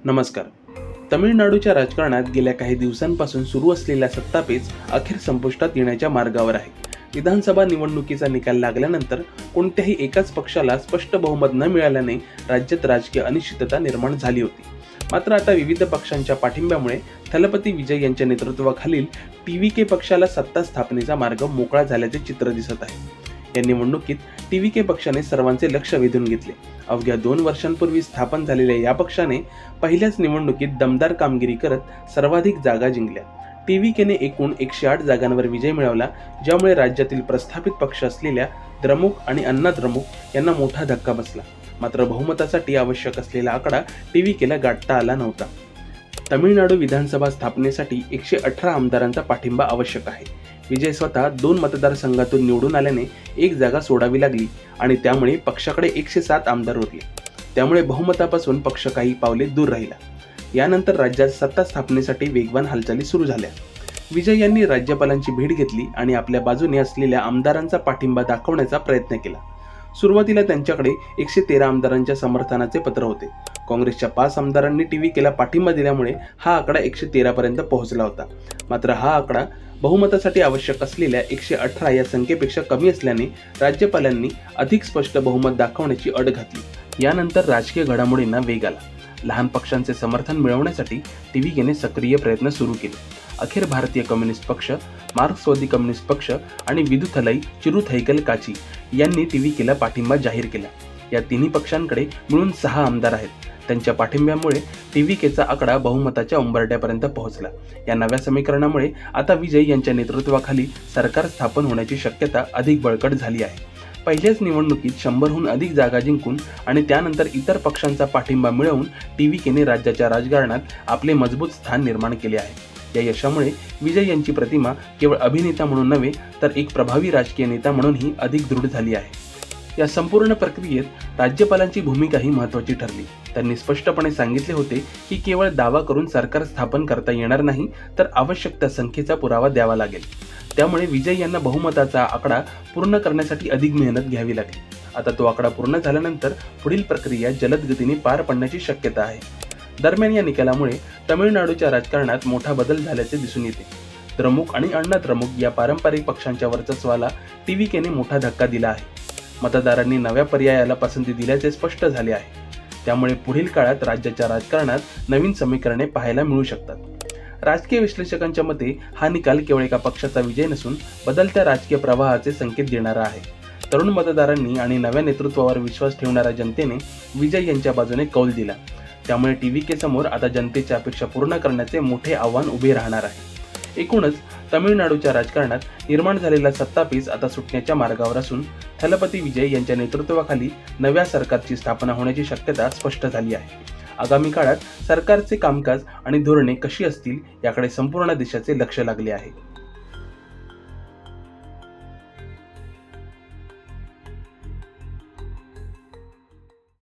नमस्कार. तमिळनाडूच्या राजकारणात गेल्या काही दिवसांपासून सुरू असलेला सत्तापेच अखेर संपुष्टात येण्याच्या मार्गावर आहे. विधानसभा निवडणुकीचा निकाल लागल्यानंतर कोणत्याही एकाच पक्षाला स्पष्ट बहुमत न मिळाल्याने राज्यात राजकीय अनिश्चितता निर्माण झाली होती. मात्र आता विविध पक्षांच्या पाठिंब्यामुळे थलपती विजय यांच्या नेतृत्वाखालील टीव्हीके पक्षाला सत्ता स्थापनेचा मार्ग मोकळा झाल्याचे चित्र दिसत आहे. या निवडणुकीत टीव्हीके पक्षाने सर्वांचे लक्ष वेधून घेतले. अवघ्या 2 वर्षांपूर्वी स्थापन झालेल्या या पक्षाने पहिल्याच निवडणुकीत दमदार कामगिरी करत सर्वाधिक जागा जिंकल्या. टीव्हीकेने एकूण 108 जागांवर विजय मिळवला, ज्यामुळे राज्यातील प्रस्थापित पक्ष असलेल्या द्रमुक आणि अण्णा द्रमुक यांना मोठा धक्का बसला. मात्र बहुमतासाठी आवश्यक असलेला आकडा टीव्हीकेला गाठता आला नव्हता. तमिळनाडू विधानसभा स्थापनेसाठी 118 आमदारांचा पाठिंबा आवश्यक आहे. विजय स्वतः 2 मतदारसंघातून निवडून आल्याने एक जागा सोडावी लागली आणि त्यामुळे पक्षाकडे 107 आमदार उरले. त्यामुळे बहुमतापासून पक्ष काही पावले दूर राहिला. यानंतर राज्यात सत्ता स्थापनेसाठी वेगवान हालचाली सुरू झाल्या. विजय यांनी राज्यपालांची भेट घेतली आणि आपल्या बाजूने असलेल्या आमदारांचा पाठिंबा दाखवण्याचा प्रयत्न केला. सुरुवातीला त्यांच्याकडे 113 आमदारांच्या समर्थनाचे पत्र होते. काँग्रेसच्या 5 आमदारांनी टीव्हीकेला पाठिंबा दिल्यामुळे हा आकडा 113 पर्यंत पोहोचला होता. मात्र हा आकडा बहुमतासाठी आवश्यक असलेल्या 118 या संख्येपेक्षा कमी असल्याने राज्यपालांनी अधिक स्पष्ट बहुमत दाखवण्याची अट घातली. यानंतर राजकीय घडामोडींना वेग आला. लहान पक्षांचे समर्थन मिळवण्यासाठी टीव्हीकेने सक्रिय प्रयत्न सुरू केले. अखेर भारतीय कम्युनिस्ट पक्ष, मार्क्सवादी कम्युनिस्ट पक्ष आणि विदुथलाई चिरुथैकल काची यांनी टीव्हीकेला पाठिंबा जाहीर केला. या तिन्ही पक्षांकडे मिळून 6 आमदार आहेत. त्यांच्या पाठिंब्यामुळे टीव्हीकेचा आकडा बहुमताच्या उंबरठ्यापर्यंत पोहोचला. या नव्या समीकरणामुळे आता विजय यांच्या नेतृत्वाखाली सरकार स्थापन होण्याची शक्यता अधिक बळकट झाली आहे. पहिल्याच निवडणुकीत 100हून अधिक जागा जिंकून आणि त्यानंतर इतर पक्षांचा पाठिंबा मिळवून टीव्हीकेने राज्याच्या राजकारणात आपले मजबूत स्थान निर्माण केले आहे. या यशामुळे विजय यांची प्रतिमा केवळ अभिनेता म्हणून नव्हे तर एक प्रभावी राजकीय नेता म्हणूनही अधिक दृढ झाली आहे. या संपूर्ण प्रक्रियेत राज्यपालांची भूमिकाही महत्त्वाची ठरली. त्यांनी स्पष्टपणे सांगितले होते की केवळ दावा करून सरकार स्थापन करता येणार नाही, तर आवश्यक त्या संख्येचा पुरावा द्यावा लागेल. त्यामुळे विजय यांना बहुमताचा आकडा पूर्ण करण्यासाठी अधिक मेहनत घ्यावी लागली. आता तो आकडा पूर्ण झाल्यानंतर पुढील प्रक्रिया जलद गतीने पार पडण्याची शक्यता आहे. दरम्यान या निकालामुळे तमिळनाडूच्या राजकारणात मोठा बदल झाल्याचे दिसून येते. द्रमुक आणि अण्णा द्रमुक या पारंपरिक पक्षांच्या वर्चस्वाला टीव्हीकेने मोठा धक्का दिला आहे. मतदारांनी नव्या पर्यायाला पसंती दिल्याचे स्पष्ट झाले आहे. त्यामुळे पुढील काळात राज्याच्या राजकारणात नवीन समीकरणे पाहायला मिळू शकतात. राजकीय विश्लेषकांच्या मते हा निकाल केवळ एका पक्षाचा विजय नसून बदलत्या राजकीय प्रवाहाचे संकेत देणारा आहे. तरुण मतदारांनी आणि नव्या नेतृत्वावर विश्वास ठेवणाऱ्या जनतेने विजय यांच्या बाजूने कौल दिला. त्यामुळे टीव्हीके समोर आता जनतेच्या अपेक्षा पूर्ण करण्याचे मोठे आव्हान उभे राहणार आहे. एकूणच तमिळनाडूच्या राजकारणात निर्माण झालेला सत्तापेच आता सुटण्याच्या मार्गावर असून थलपती विजय यांच्या नेतृत्वाखाली नव्या सरकारची स्थापना होण्याची शक्यता स्पष्ट झाली आहे. आगामी काळात सरकारचे कामकाज आणि धोरणे कशी असतील याकडे संपूर्ण देशाचे लक्ष लागले आहे.